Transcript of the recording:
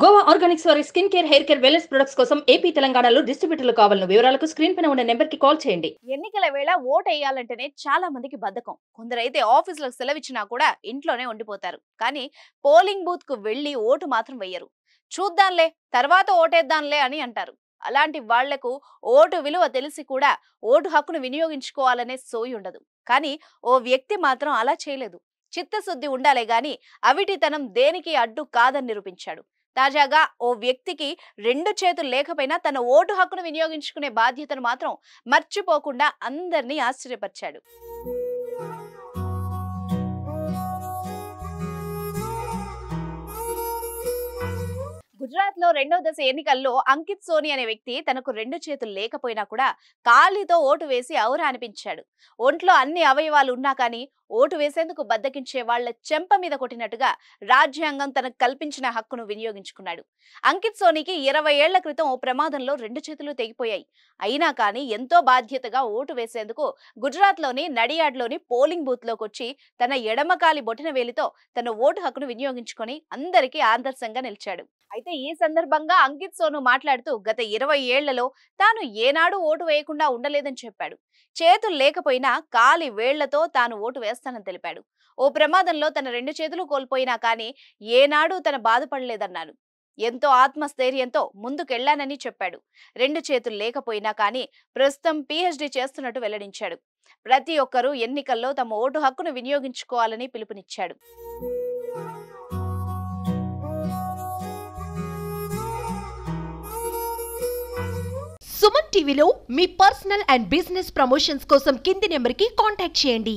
Goa Organics వారి skin care, hair care, wellness products కోసం AP, తెలంగాణలో డిస్ట్రిబ్యూటర్లు కావాలను వివరాలకు స్క్రీన్ పైన ఉన్న నెంబర్ కి కాల్ చేయండి. ఎన్నికల వేళ ఓటు వేయాలంటేనే చాలా మందికి బద్ధకం. కొందరైతే ఆఫీసులకు సెలవిచ్చినా కూడా ఇంట్లోనే ఉండిపోతారు. కానీ పోలింగ్ బూత్ కు వెళ్లి ఓటు మాత్రం వెయ్యరు. చూద్దాంలే, తర్వాత ఓటేద్దాంలే అని అంటారు. అలాంటి వాళ్లకు ఓటు విలువ తెలిసి కూడా ఓటు హక్కును వినియోగించుకోవాలనే సోయి ఉండదు. కానీ ఓ వ్యక్తి మాత్రం అలా చేయలేదు. చిత్తశుద్ధి ఉండాలే గాని అవిటితనం దేనికి అడ్డు కాదని నిరూపించాడు. తాజాగా ఓ వ్యక్తికి రెండు చేతులు లేకపోయినా తన ఓటు హక్కును వినియోగించుకునే బాధ్యతను మాత్రం మర్చిపోకుండా అందరినీ ఆశ్చర్యపరిచాడు. గుజరాత్ లో రెండో దశ ఎన్నికల్లో అంకిత్ సోని అనే వ్యక్తి తనకు రెండు చేతులు లేకపోయినా కూడా కాలితో ఓటు వేసి ఔరా అనిపించాడు. ఒంట్లో అన్ని అవయవాలు ఉన్నా కానీ ఓటు వేసేందుకు బద్దకించే వాళ్ల చెంప మీద కొట్టినట్టుగా రాజ్యాంగం తనకు కల్పించిన హక్కును వినియోగించుకున్నాడు. అంకిత్ సోనికి 20 ఏళ్ల క్రితం ఓ ప్రమాదంలో రెండు చేతులు తెగిపోయాయి. అయినా కానీ ఎంతో బాధ్యతగా ఓటు వేసేందుకు గుజరాత్ లోని నడియాడ్లోని పోలింగ్ బూత్ లోకి వచ్చి తన ఎడమకాలి బొటన వేలితో తన ఓటు హక్కును వినియోగించుకొని అందరికీ ఆదర్శంగా నిలిచాడు. అయితే ఈ సందర్భంగా అంకిత్ సోను మాట్లాడుతూ గత 20 ఏళ్లలో తాను ఏనాడు ఓటు వేయకుండా ఉండలేదని చెప్పాడు. చేతులు లేకపోయినా కాలి వేళ్లతో తాను ఓటు వేస్తానని తెలిపాడు. ఓ ప్రమాదంలో తన రెండు చేతులు కోల్పోయినా కానీ ఏనాడు తన బాధపడలేదన్నాడు. ఎంతో ఆత్మస్థైర్యంతో ముందుకెళ్లానని చెప్పాడు. రెండు చేతులు లేకపోయినా కానీ ప్రస్తుతం PhD చేస్తున్నట్టు వెల్లడించాడు. ప్రతి ఒక్కరూ ఎన్నికల్లో తమ ఓటు హక్కును వినియోగించుకోవాలని పిలుపునిచ్చాడు. సుమన్ టీవీలో మీ పర్సనల్ అండ్ బిజినెస్ ప్రమోషన్స్ కోసం కింది నెంబర్కి కాంటాక్ట్ చేయండి.